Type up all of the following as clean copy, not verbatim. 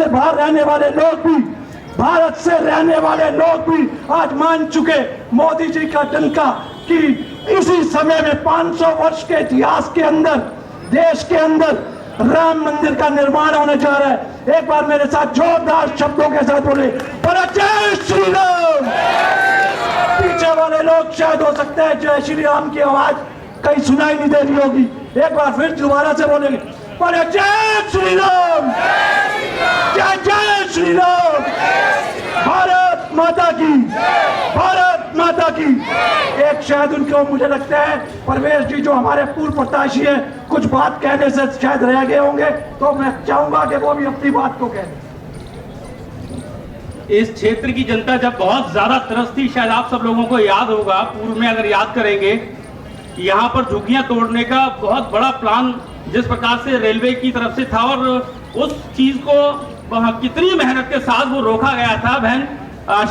से बाहर रहने वाले लोग भी, भारत से रहने वाले लोग भी आज मान चुके मोदी जी का डंका कि इसी समय में 500 वर्ष के इतिहास के अंदर देश के अंदर राम मंदिर का निर्माण होने जा रहा है। एक बार मेरे साथ जोरदार शब्दों के साथ बोले, जय श्री राम। पीछे वाले लोग शायद हो सकता है जय श्री राम की आवाज कहीं सुनाई नहीं दे रही होगी, एक बार फिर दोबारा से बोलेंगे, जय श्री राम, जय जय श्री राम, भारत माता की, भारत माता की। एक शायद उनको मुझे लगता है परवेश जी जो हमारे पूर्व प्रत्याशी हैं कुछ बात कहने से शायद रह गए होंगे, तो मैं चाहूंगा कि वो भी अपनी बात को कहें। इस क्षेत्र की जनता जब बहुत ज्यादा तरसती, शायद आप सब लोगों को याद होगा, पूर्व में अगर याद करेंगे, यहाँ पर झुग्गियां तोड़ने का बहुत बड़ा प्लान जिस प्रकार से रेलवे की तरफ से था और उस चीज को कितनी मेहनत के साथ वो रोका गया था। बहन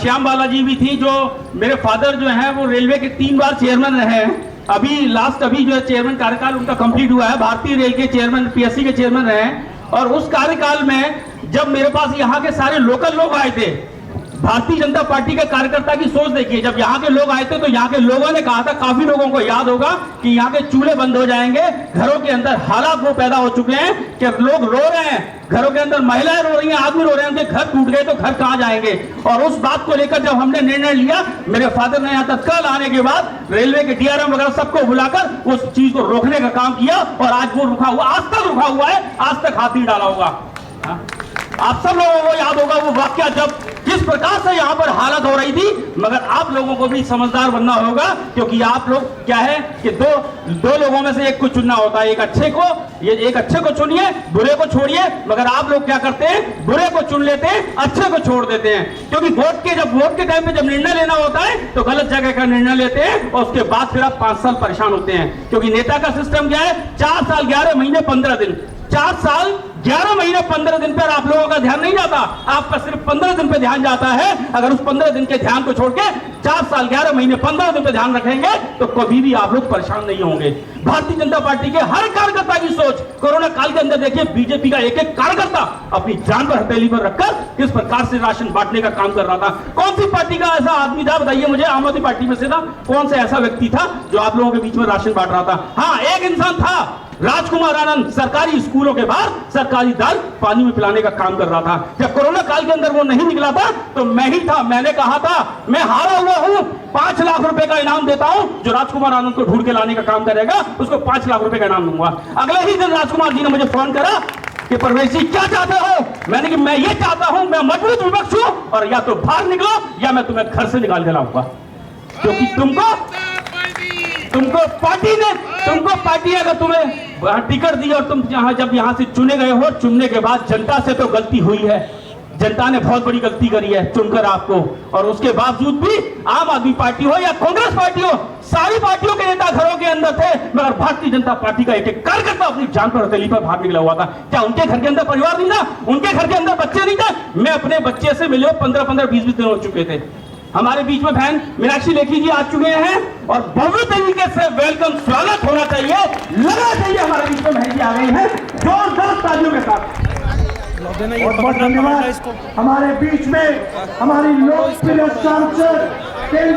श्याम बालाजी भी थी, जो मेरे फादर जो हैं वो रेलवे के 3 बार चेयरमैन रहे हैं। अभी जो है चेयरमैन कार्यकाल उनका कंप्लीट हुआ है, भारतीय रेल के चेयरमैन, पीएससी के चेयरमैन रहे हैं। और उस कार्यकाल में जब मेरे पास यहाँ के सारे लोकल लोग आए थे, भारतीय जनता पार्टी के कार्यकर्ता की सोच देखिए, जब यहाँ के लोग आए थे तो यहाँ के लोगों ने कहा था, काफी लोगों को याद होगा कि यहाँ के चूल्हे बंद हो जाएंगे, घरों के अंदर हालात वो पैदा हो चुके हैं कि लोग रो रहे हैं, घरों के अंदर महिलाएं रो रही हैं, आदमी रो रहे हैं, उनके घर टूट गए तो घर कहां जाएंगे। और उस बात को लेकर जब हमने निर्णय लिया, मेरे फादर ने यहाँ तत्काल आने के बाद रेलवे के डीआरएम वगैरह सबको बुलाकर उस चीज को रोकने का काम किया और आज वो रुका हुआ, आज तक रुका हुआ है, आज तक हाथ नहीं डाला होगा। आप सब लोगों को याद होगा वो वाकया, जब किस प्रकार से यहाँ पर हालत हो रही थी। मगर आप लोगों को भी समझदार बनना होगा, क्योंकि आप लोग क्या है कि दो लोगों में से एक को चुनना होता है। एक अच्छे को चुनिए, बुरे को छोड़िए। मगर आप लोग क्या करते हैं, बुरे को चुन लेते हैं, अच्छे को छोड़ देते हैं। क्योंकि वोट के टाइम पे जब निर्णय लेना होता है तो गलत जगह का निर्णय लेते हैं और उसके बाद फिर आप 5 साल परेशान होते हैं। क्योंकि नेता का सिस्टम क्या है, 4 साल 11 महीने 15 दिन, 4 साल 11 महीने 15 दिन पर आप लोगों का ध्यान नहीं जाता, आपका सिर्फ 15 दिन पे ध्यान जाता है। अगर उस 15 दिन के ध्यान को छोड़ के 4 साल 11 महीने 15 दिन पे ध्यान रखेंगे तो कभी भी आप लोग परेशान नहीं होंगे। भारतीय जनता पार्टी के हर कार्यकर्ता की सोच, कोरोना काल के अंदर देखिए बीजेपी का एक एक कार्यकर्ता अपनी जान पर हथेली पर रखकर किस प्रकार से राशन बांटने का काम कर रहा था। कौन सी पार्टी का ऐसा आदमी था, बताइए मुझे, आम आदमी पार्टी में से था, कौन सा ऐसा व्यक्ति था जो आप लोगों के बीच में राशन बांट रहा था? हाँ, एक इंसान था, राजकुमार आनंद, सरकारी स्कूलों के बाहर सरकारी दाल पानी में पिलाने का काम कर रहा था। जब कोरोना काल के अंदर वो नहीं निकला था तो मैं ही था, मैंने कहा था मैं हारा हुआ हूं, 5 लाख रुपए का इनाम देता हूं, जो राजकुमार आनंद को ढूंढ के लाने का काम करेगा उसको 5 लाख रुपए का इनाम दूंगा। अगले ही दिन राजकुमार जी ने मुझे फोन करा कि परवेश जी क्या चाहते हो? मैंने कि मैं ये चाहता हूं, मैं मजबूत विपक्ष हूं और या तो बाहर निकलो या मैं तुम्हें घर से निकाल के लाऊंगा। क्योंकि तुमको पार्टी अगर तुम्हें टिकट दी और तुम जब यहाँ से चुने गए हो, चुनने के बाद जनता से तो गलती हुई है, जनता ने बहुत बड़ी गलती करी है चुनकर आपको। और उसके बावजूद भी आम आदमी पार्टी हो या कांग्रेस पार्टी हो, सारी पार्टियों के नेता घरों के अंदर थे, मगर भारतीय जनता पार्टी का एक एक कार्यकर्ता अपनी जान पर हथेली पर बाहर निकला हुआ था। क्या उनके घर के अंदर परिवार नहीं था? उनके घर के अंदर बच्चे नहीं थे? मैं अपने बच्चे से मिले 15-15, 20-20 दिन हो चुके थे। हमारे बीच में बहन मीनाक्षी लेखी जी आ चुके हैं और भव्य तरीके से वेलकम, स्वागत होना चाहिए, लगना चाहिए हमारे बीच में बहन जी आ गई हैं जोरदार तालियों के साथ। बहुत धन्यवाद। हमारे बीच में हमारी लोकप्रिय सांसद